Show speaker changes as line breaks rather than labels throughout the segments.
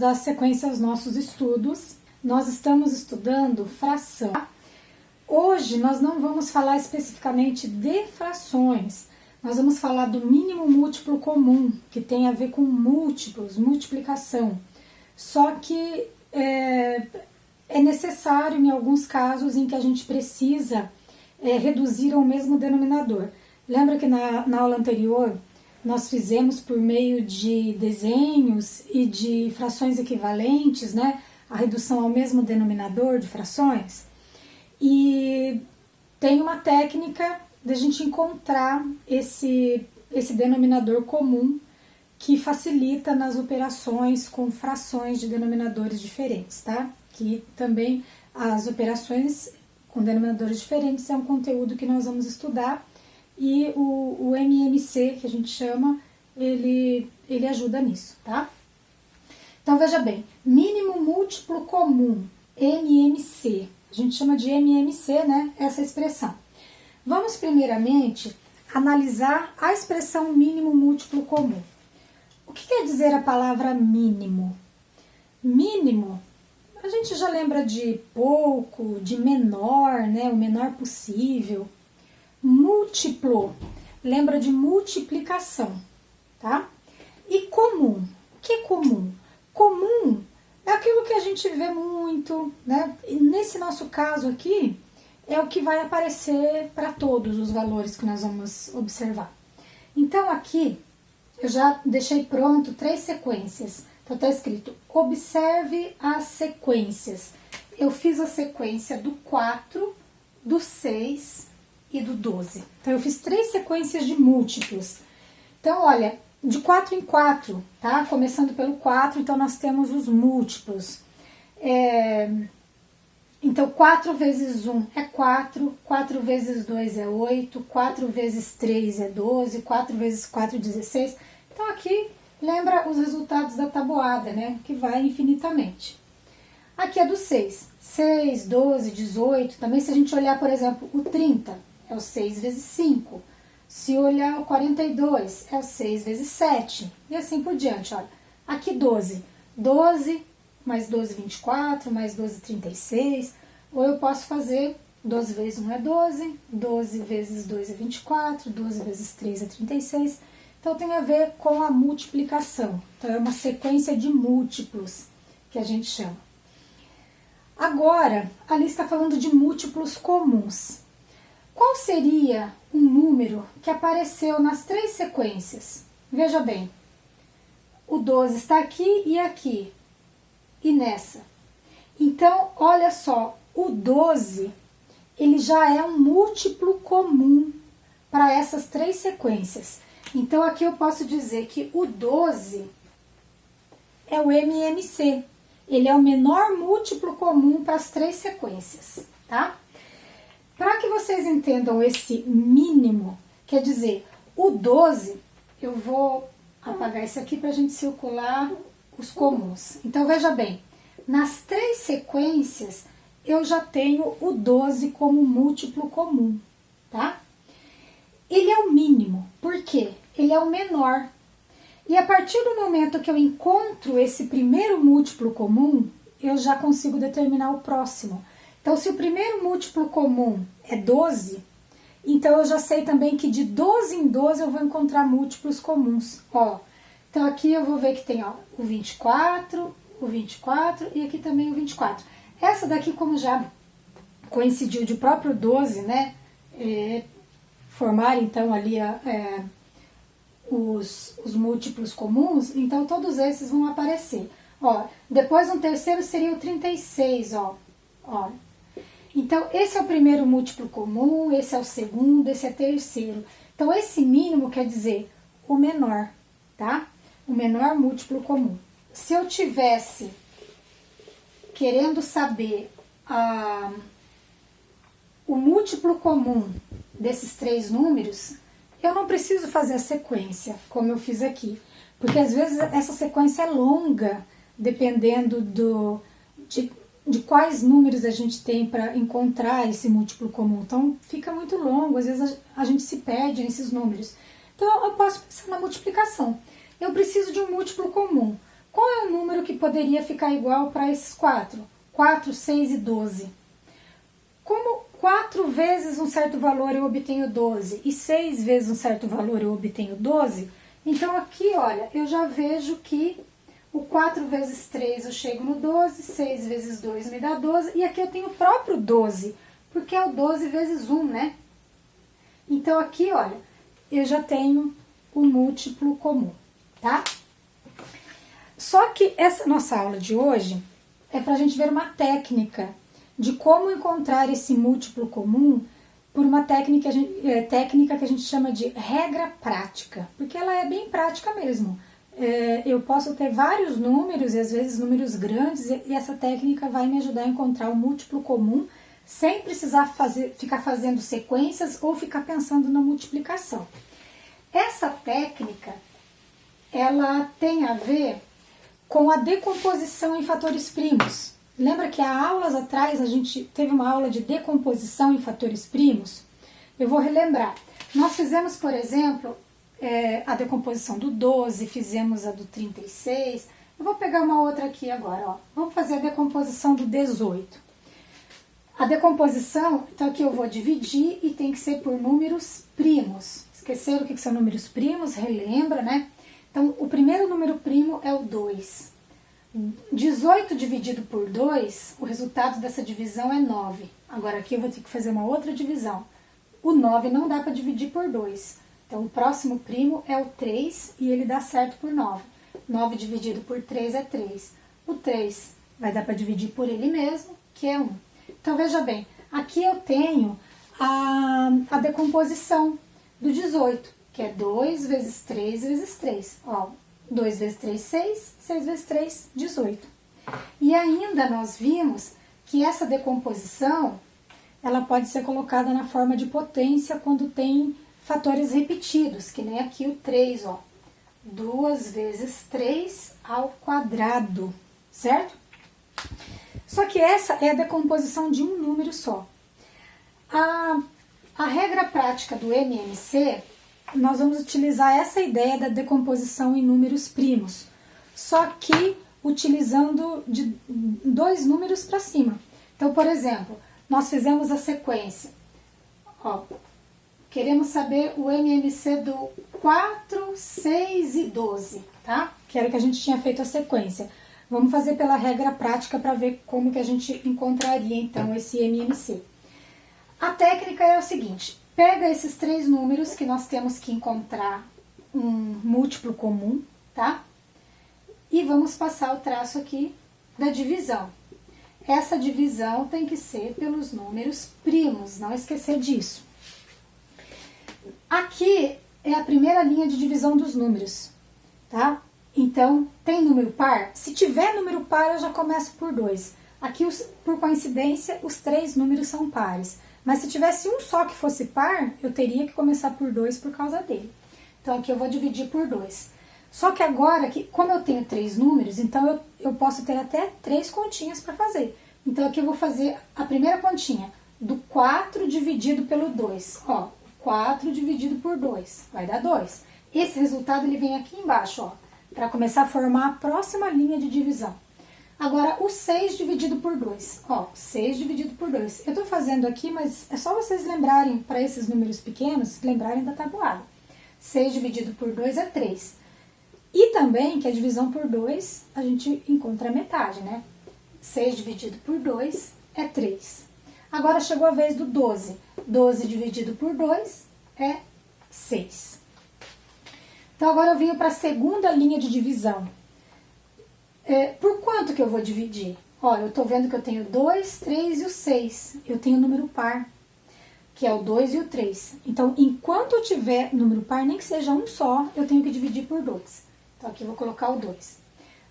dar sequência aos nossos estudos. Nós estamos estudando fração. Hoje nós não vamos falar especificamente de frações, nós vamos falar do mínimo múltiplo comum, que tem a ver com múltiplos, multiplicação. Só que é necessário em alguns casos em que a gente precisa reduzir ao mesmo denominador. Lembra que na aula anterior nós fizemos por meio de desenhos e de frações equivalentes, né, a redução ao mesmo denominador de frações? E tem uma técnica de a gente encontrar esse denominador comum que facilita nas operações com frações de denominadores diferentes, tá? Que também as operações com denominadores diferentes é um conteúdo que nós vamos estudar e o MMC, que a gente chama, ele ajuda nisso, tá? Então veja bem, mínimo múltiplo comum, MMC. A gente chama de MMC, né, essa expressão. Vamos primeiramente analisar a expressão mínimo múltiplo comum. O que quer dizer a palavra mínimo? Mínimo, a gente já lembra de pouco, de menor, né, o menor possível. Múltiplo, lembra de multiplicação, tá? E comum, o que é comum? Comum é aquilo que a gente vê muito, né? E nesse nosso caso aqui, é o que vai aparecer para todos os valores que nós vamos observar. Então aqui, eu já deixei pronto 3 sequências. Então está escrito, observe as sequências. Eu fiz a sequência do 4, do 6 e do 12. Então eu fiz 3 sequências de múltiplos. Então olha, de 4 em 4, tá? Começando pelo 4, então nós temos os múltiplos. Então 4 vezes 1 é 4, 4 vezes 2 é 8, 4 vezes 3 é 12, 4 vezes 4 é 16. Então aqui lembra os resultados da tabuada, né? Que vai infinitamente. Aqui é do 6. 6, 12, 18. Também se a gente olhar, por exemplo, o 30, é o 6 vezes 5. Se olhar o 42, é o 6 vezes 7. E assim por diante, olha. Aqui 12. 12 mais 12, 24, mais 12, 36. Ou eu posso fazer 12 vezes 1 é 12, 12 vezes 2 é 24, 12 vezes 3 é 36. Então tem a ver com a multiplicação. Então é uma sequência de múltiplos que a gente chama. Agora, ali está falando de múltiplos comuns. Qual seria um número que apareceu nas 3 sequências? Veja bem, o 12 está aqui e aqui, e nessa. Então, olha só, o 12, ele já é um múltiplo comum para essas 3 sequências. Então, aqui eu posso dizer que o 12 é o MMC. Ele é o menor múltiplo comum para as 3 sequências, tá? Para que vocês entendam esse mínimo, quer dizer, o 12, eu vou apagar isso aqui para a gente circular os comuns. Então, veja bem, nas 3 sequências, eu já tenho o 12 como múltiplo comum, tá? Ele é o mínimo, por quê? Ele é o menor. E a partir do momento que eu encontro esse primeiro múltiplo comum, eu já consigo determinar o próximo. Então, se o primeiro múltiplo comum é 12, então eu já sei também que de 12 em 12 eu vou encontrar múltiplos comuns. Ó, então aqui eu vou ver que tem o 24 e aqui também o 24. Essa daqui, como já coincidiu de próprio 12, né, formar então ali os múltiplos comuns, então todos esses vão aparecer. Ó, depois um terceiro seria o 36, ó. Então, esse é o primeiro múltiplo comum, esse é o segundo, esse é o terceiro. Então, esse mínimo quer dizer o menor, tá? O menor múltiplo comum. Se eu tivesse querendo saber o múltiplo comum desses 3 números, eu não preciso fazer a sequência, como eu fiz aqui. Porque às vezes essa sequência é longa, dependendo de quais números a gente tem para encontrar esse múltiplo comum. Então fica muito longo, às vezes a gente se perde nesses números. Então eu posso pensar na multiplicação. Eu preciso de um múltiplo comum. Qual é o número que poderia ficar igual para esses 4? 4, 6 e 12. Como 4 vezes um certo valor eu obtenho 12 e 6 vezes um certo valor eu obtenho 12, então aqui, olha, eu já vejo que o 4 vezes 3 eu chego no 12, 6 vezes 2 me dá 12, e aqui eu tenho o próprio 12, porque é o 12 vezes 1, né? Então aqui, olha, eu já tenho o múltiplo comum, tá? Só que essa nossa aula de hoje é para a gente ver uma técnica de como encontrar esse múltiplo comum por uma técnica que a gente chama de regra prática, porque ela é bem prática mesmo. Eu posso ter vários números, e às vezes números grandes, e essa técnica vai me ajudar a encontrar o múltiplo comum sem precisar ficar fazendo sequências ou ficar pensando na multiplicação. Essa técnica, ela tem a ver com a decomposição em fatores primos. Lembra que há aulas atrás a gente teve uma aula de decomposição em fatores primos? Eu vou relembrar. Nós fizemos, por exemplo, a decomposição do 12, fizemos a do 36. Eu vou pegar uma outra aqui agora, ó. Vamos fazer a decomposição do 18. A decomposição, então aqui eu vou dividir e tem que ser por números primos. Esqueceram o que são números primos? Relembra, né? Então, o primeiro número primo é o 2. 18 dividido por 2, o resultado dessa divisão é 9. Agora aqui eu vou ter que fazer uma outra divisão. O 9 não dá para dividir por 2. Então, o próximo primo é o 3 e ele dá certo por 9. 9 dividido por 3 é 3. O 3 vai dar para dividir por ele mesmo, que é 1. Então, veja bem, aqui eu tenho a decomposição do 18, que é 2 vezes 3 vezes 3. Ó, 2 vezes 3, 6, 6 vezes 3, 18. E ainda nós vimos que essa decomposição, ela pode ser colocada na forma de potência quando tem fatores repetidos, que nem aqui o 3, ó. 2 vezes 3 ao quadrado, certo? Só que essa é a decomposição de um número só. A regra prática do MMC, nós vamos utilizar essa ideia da decomposição em números primos, só que utilizando de 2 números para cima. Então, por exemplo, nós fizemos a sequência. Ó, queremos saber o MMC do 4, 6 e 12, tá? Que era o que a gente tinha feito a sequência. Vamos fazer pela regra prática para ver como que a gente encontraria, então, esse MMC. A técnica é o seguinte: pega esses 3 números que nós temos que encontrar um múltiplo comum, tá? E vamos passar o traço aqui da divisão. Essa divisão tem que ser pelos números primos, não esquecer disso. Aqui é a primeira linha de divisão dos números, tá? Então, tem número par? Se tiver número par, eu já começo por 2. Aqui, por coincidência, os 3 números são pares. Mas se tivesse um só que fosse par, eu teria que começar por 2 por causa dele. Então, aqui eu vou dividir por 2. Só que agora, como eu tenho 3 números, então eu posso ter até 3 continhas para fazer. Então, aqui eu vou fazer a primeira continha do 4 dividido pelo 2. Ó, 4 dividido por 2 vai dar 2. Esse resultado ele vem aqui embaixo, ó, para começar a formar a próxima linha de divisão. Agora, o 6 dividido por 2. Ó, 6 dividido por 2. Eu estou fazendo aqui, mas é só vocês lembrarem, para esses números pequenos, lembrarem da tabuada. 6 dividido por 2 é 3. E também que a divisão por 2, a gente encontra a metade, né? 6 dividido por 2 é 3. Agora chegou a vez do 12. 12 dividido por 2 é 6. Então, agora eu venho para a segunda linha de divisão. Por quanto que eu vou dividir? Ó, eu estou vendo que eu tenho 2, 3 e o 6. Eu tenho número par, que é o 2 e o 3. Então, enquanto eu tiver número par, nem que seja um só, eu tenho que dividir por 2. Então, aqui eu vou colocar o 2.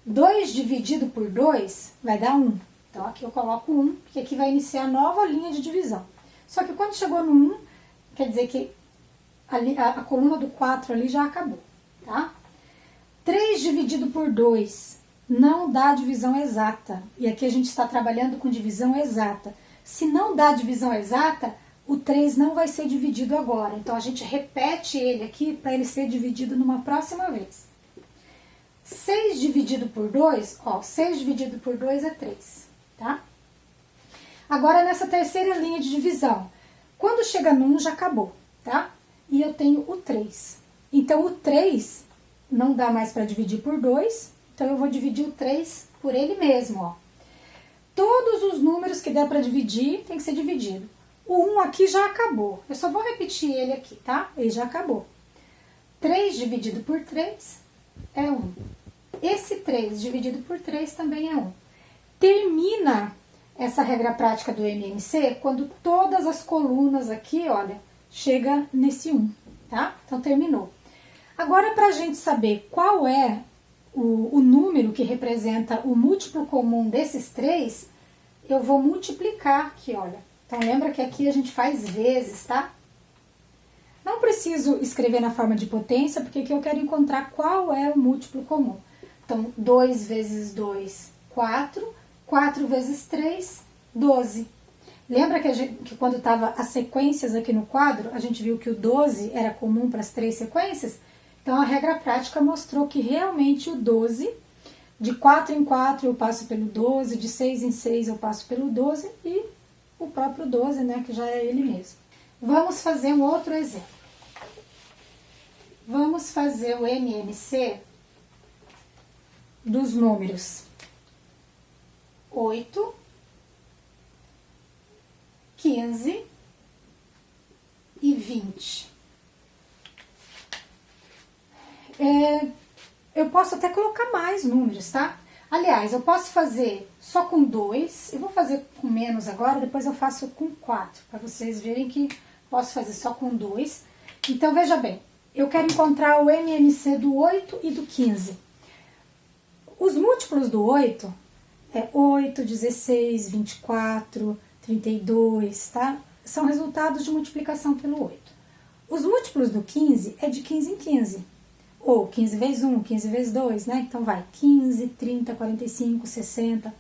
2 dividido por 2 vai dar 1. Então, aqui eu coloco 1, porque aqui vai iniciar a nova linha de divisão. Só que quando chegou no 1, quer dizer que a coluna do 4 ali já acabou, tá? 3 dividido por 2 não dá divisão exata. E aqui a gente está trabalhando com divisão exata. Se não dá divisão exata, o 3 não vai ser dividido agora. Então, a gente repete ele aqui para ele ser dividido numa próxima vez. 6 dividido por 2, ó, 6 dividido por 2 é 3, tá? Agora, nessa terceira linha de divisão, quando chega no 1 já acabou, tá? E eu tenho o 3. Então, o 3 não dá mais para dividir por 2, então eu vou dividir o 3 por ele mesmo, ó. Todos os números que der para dividir tem que ser dividido. O 1 aqui já acabou, eu só vou repetir ele aqui, tá? Ele já acabou. 3 dividido por 3 é 1. Esse 3 dividido por 3 também é 1. Termina essa regra prática do MMC quando todas as colunas aqui, olha, chega nesse 1, tá? Então, terminou. Agora, para a gente saber qual é o número que representa o múltiplo comum desses 3, eu vou multiplicar aqui, olha. Então, lembra que aqui a gente faz vezes, tá? Não preciso escrever na forma de potência, porque aqui eu quero encontrar qual é o múltiplo comum. Então, 2 vezes 2, 4. 4 vezes 3, 12. Lembra que quando estava as sequências aqui no quadro, a gente viu que o 12 era comum para as 3 sequências? Então, a regra prática mostrou que realmente o 12, de 4 em 4 eu passo pelo 12, de 6 em 6 eu passo pelo 12 e o próprio 12, né, que já é ele mesmo. Vamos fazer um outro exemplo. Vamos fazer o MMC dos números 8, 15 e 20. Eu posso até colocar mais números, tá? Aliás, eu posso fazer só com 2, eu vou fazer com menos agora, depois eu faço com 4, para vocês verem que posso fazer só com 2. Então, veja bem, eu quero encontrar o MMC do 8 e do 15. Os múltiplos do 8 é 8, 16, 24, 32, tá? São resultados de multiplicação pelo 8. Os múltiplos do 15 é de 15 em 15. Ou 15 vezes 1, 15 vezes 2, né? Então vai 15, 30, 45, 60.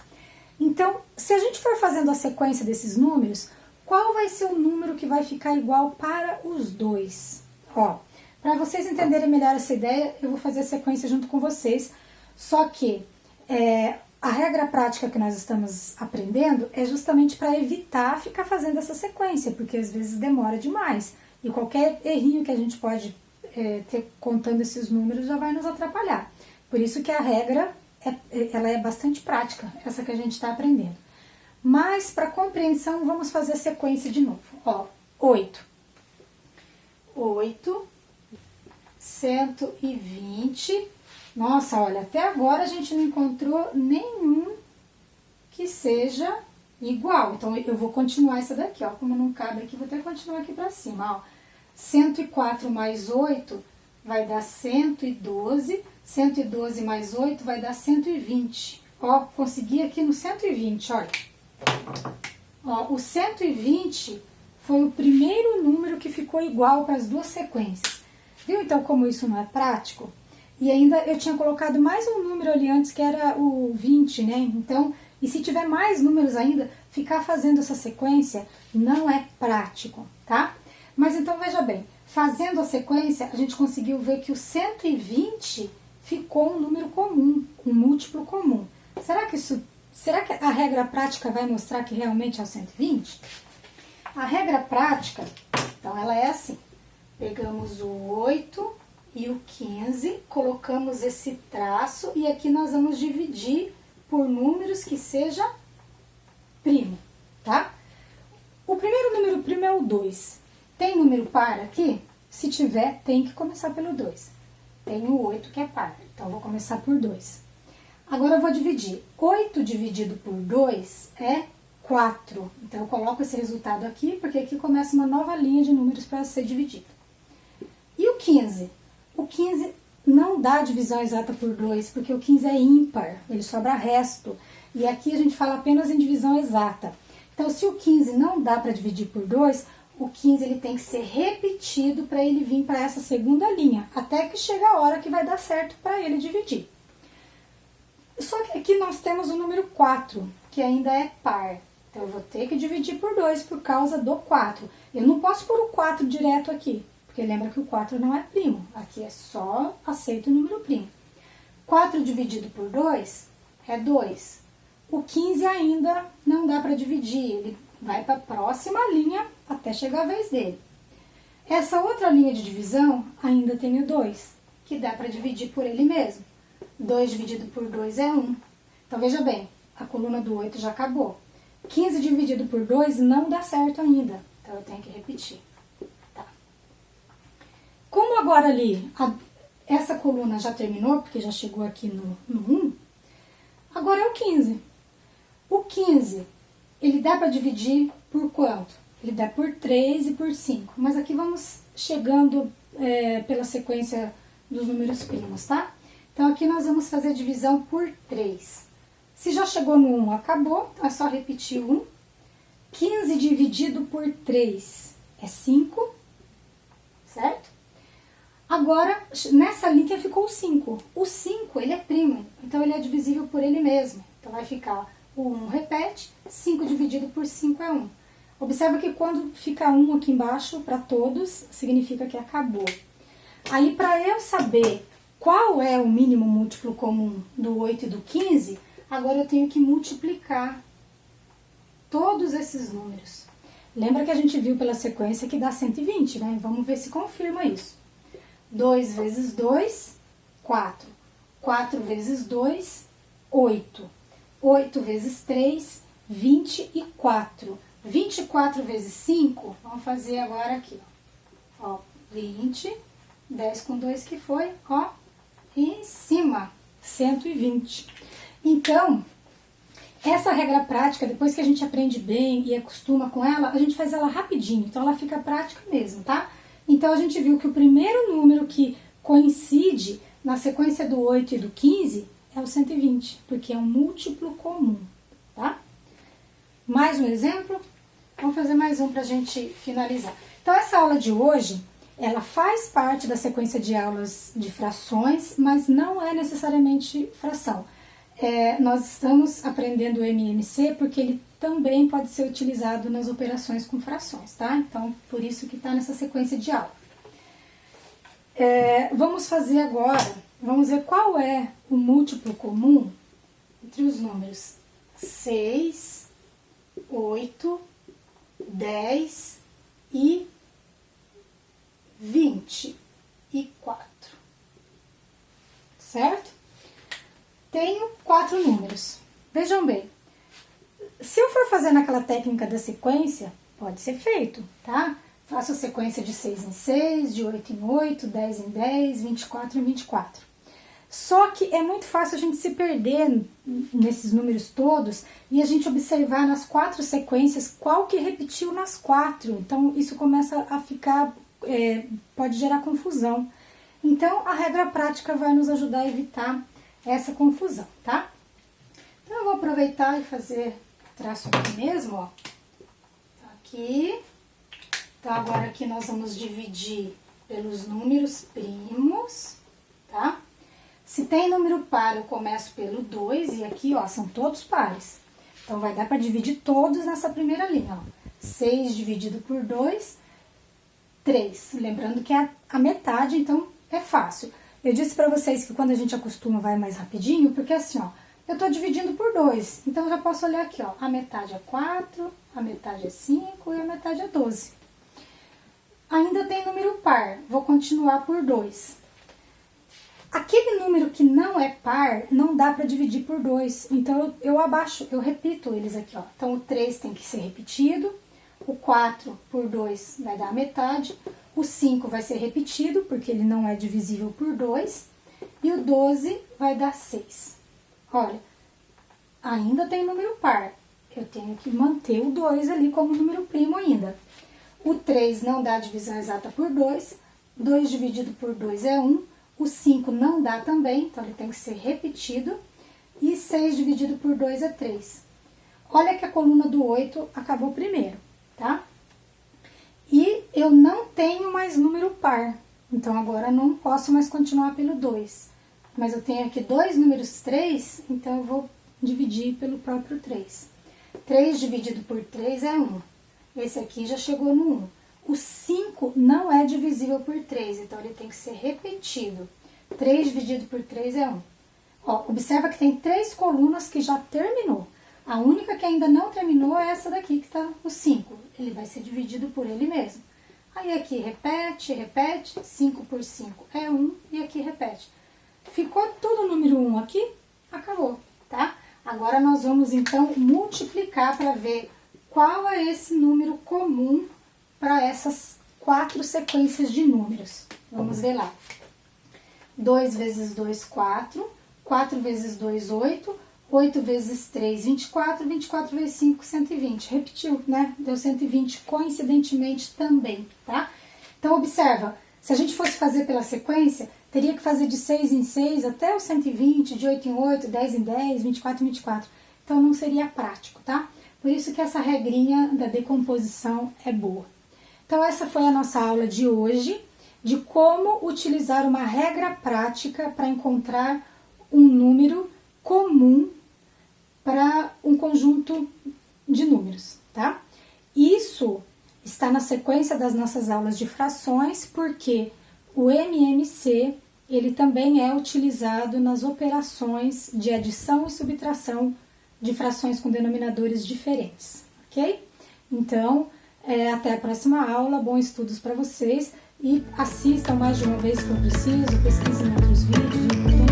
Então, se a gente for fazendo a sequência desses números, qual vai ser o número que vai ficar igual para os dois? Ó, para vocês entenderem melhor essa ideia, eu vou fazer a sequência junto com vocês. Só que a regra prática que nós estamos aprendendo é justamente para evitar ficar fazendo essa sequência, porque às vezes demora demais. E qualquer errinho que a gente pode ter contando esses números já vai nos atrapalhar. Por isso que a regra ela é bastante prática, essa que a gente está aprendendo. Mas, para compreensão, vamos fazer a sequência de novo. Ó, 8. 8, 120. Nossa, olha, até agora a gente não encontrou nenhum que seja igual. Então, eu vou continuar essa daqui, ó. Como não cabe aqui, vou até continuar aqui para cima, ó. 104 mais 8 vai dar 112. 112 mais 8 vai dar 120. Ó, consegui aqui no 120, olha. Ó, o 120 foi o primeiro número que ficou igual para as duas sequências. Viu, então, como isso não é prático? E ainda eu tinha colocado mais um número ali antes, que era o 20, né? Então, e se tiver mais números ainda, ficar fazendo essa sequência não é prático, tá? Mas então, veja bem, fazendo a sequência, a gente conseguiu ver que o 120 ficou um número comum, um múltiplo comum. Será que a regra prática vai mostrar que realmente é o 120? A regra prática, então, ela é assim. Pegamos o 8 e o 15, colocamos esse traço e aqui nós vamos dividir por números que seja primo, tá? O primeiro número primo é o 2. Tem número par aqui? Se tiver, tem que começar pelo 2. Tem o 8 que é par, então vou começar por 2. Agora eu vou dividir. 8 dividido por 2 é 4. Então eu coloco esse resultado aqui, porque aqui começa uma nova linha de números para ser dividido. E o 15? O 15 não dá divisão exata por 2, porque o 15 é ímpar, ele sobra resto. E aqui a gente fala apenas em divisão exata. Então, se o 15 não dá para dividir por 2, o 15 ele tem que ser repetido para ele vir para essa segunda linha, até que chega a hora que vai dar certo para ele dividir. Só que aqui nós temos o número 4, que ainda é par. Então, eu vou ter que dividir por 2 por causa do 4. Eu não posso pôr o 4 direto aqui, porque lembra que o 4 não é primo. Aqui é só aceito o número primo. 4 dividido por 2 é 2. O 15 ainda não dá para dividir, ele vai para a próxima linha até chegar a vez dele. Essa outra linha de divisão ainda tem o 2, que dá para dividir por ele mesmo. 2 dividido por 2 é 1. Então, veja bem, a coluna do 8 já acabou. 15 dividido por 2 não dá certo ainda, então eu tenho que repetir. Tá. Como agora ali, essa coluna já terminou, porque já chegou aqui no 1, agora é o 15. O 15, ele dá para dividir por quanto? Ele dá por 3 e por 5. Mas aqui vamos chegando pela sequência dos números primos, tá? Então, aqui nós vamos fazer a divisão por 3. Se já chegou no 1, acabou. Então, é só repetir o 1. 15 dividido por 3 é 5, certo? Agora, nessa linha ficou o 5. O 5, ele é primo, então ele é divisível por ele mesmo. Então, vai ficar o 1 repete, 5 dividido por 5 é 1. Observa que quando fica 1 aqui embaixo, para todos, significa que acabou. Aí, para eu saber qual é o mínimo múltiplo comum do 8 e do 15, agora eu tenho que multiplicar todos esses números. Lembra que a gente viu pela sequência que dá 120, né? Vamos ver se confirma isso. 2 vezes 2, 4. 4 vezes 2, 8. 8 vezes 3, 24. 24 vezes 5, vamos fazer agora aqui, ó, 20, 10 com 2 que foi, ó, em cima, 120. Então, essa regra prática, depois que a gente aprende bem e acostuma com ela, a gente faz ela rapidinho, então ela fica prática mesmo, tá? Então, a gente viu que o primeiro número que coincide na sequência do 8 e do 15 é o 120, porque é um múltiplo comum, tá? Mais um exemplo? Vamos fazer mais um para a gente finalizar. Então, essa aula de hoje, ela faz parte da sequência de aulas de frações, mas não é necessariamente fração. Nós estamos aprendendo o MMC porque ele também pode ser utilizado nas operações com frações, tá? Então, por isso que está nessa sequência de aula. Vamos fazer agora, vamos ver qual é o múltiplo comum entre os números 6, 8, 10 e 24, certo? Tenho 4 números. Vejam bem, se eu for fazer naquela técnica da sequência, pode ser feito, tá? Faço a sequência de 6 em 6, de 8 em 8, 10 em 10, 24 em 24. Só que é muito fácil a gente se perder nesses números todos e a gente observar nas 4 sequências qual que repetiu nas 4. Então, isso começa a ficar, pode gerar confusão. Então, a regra prática vai nos ajudar a evitar essa confusão, tá? Então, eu vou aproveitar e fazer traço aqui mesmo, ó. Aqui. Então, agora aqui nós vamos dividir pelos números primos, tá? Se tem número par, eu começo pelo 2 e aqui, ó, são todos pares. Então, vai dar para dividir todos nessa primeira linha, ó. 6 dividido por 2, 3. Lembrando que é a metade, então é fácil. Eu disse para vocês que quando a gente acostuma vai mais rapidinho, porque assim, ó, eu tô dividindo por 2. Então, eu já posso olhar aqui, ó, a metade é 4, a metade é 5 e a metade é 12. Ainda tem número par, vou continuar por 2. Aquele número que não é par, não dá para dividir por 2. Então, eu abaixo, eu repito eles aqui, ó. Então, o 3 tem que ser repetido. O 4 por 2 vai dar a metade. O 5 vai ser repetido, porque ele não é divisível por 2. E o 12 vai dar 6. Olha, ainda tem número par. Eu tenho que manter o 2 ali como número primo ainda. O 3 não dá divisão exata por 2. 2 dividido por 2 é 1. O 5 não dá também, então ele tem que ser repetido. E 6 dividido por 2 é 3. Olha que a coluna do 8 acabou primeiro, tá? E eu não tenho mais número par. Então, agora eu não posso mais continuar pelo 2. Mas eu tenho aqui 2 números 3, então eu vou dividir pelo próprio 3. 3 dividido por 3 é 1. Esse aqui já chegou no 1. O 5 não é divisível por 3, então ele tem que ser repetido. 3 dividido por 3 é 1. Ó, observa que tem 3 colunas que já terminou. A única que ainda não terminou é essa daqui, que tá o 5. Ele vai ser dividido por ele mesmo. Aí aqui repete, repete, 5 por 5 é 1, e aqui repete. Ficou tudo número 1 aqui, acabou, tá? Agora nós vamos então multiplicar para ver qual é esse número comum para essas 4 sequências de números. Vamos ver lá. 2 vezes 2, 4. 4 vezes 2, 8. 8 vezes 3, 24. 24 vezes 5, 120. Repetiu, né? Deu 120 coincidentemente também, tá? Então, observa. Se a gente fosse fazer pela sequência, teria que fazer de 6 em 6 até o 120, de 8 em 8, 10 em 10, 24 em 24. Então, não seria prático, tá? Por isso que essa regrinha da decomposição é boa. Então, essa foi a nossa aula de hoje, de como utilizar uma regra prática para encontrar um número comum para um conjunto de números, tá? Isso está na sequência das nossas aulas de frações, porque o MMC, ele também é utilizado nas operações de adição e subtração de frações com denominadores diferentes, ok? Então, até a próxima aula, bons estudos para vocês e assistam mais de uma vez se for preciso, pesquisem outros vídeos.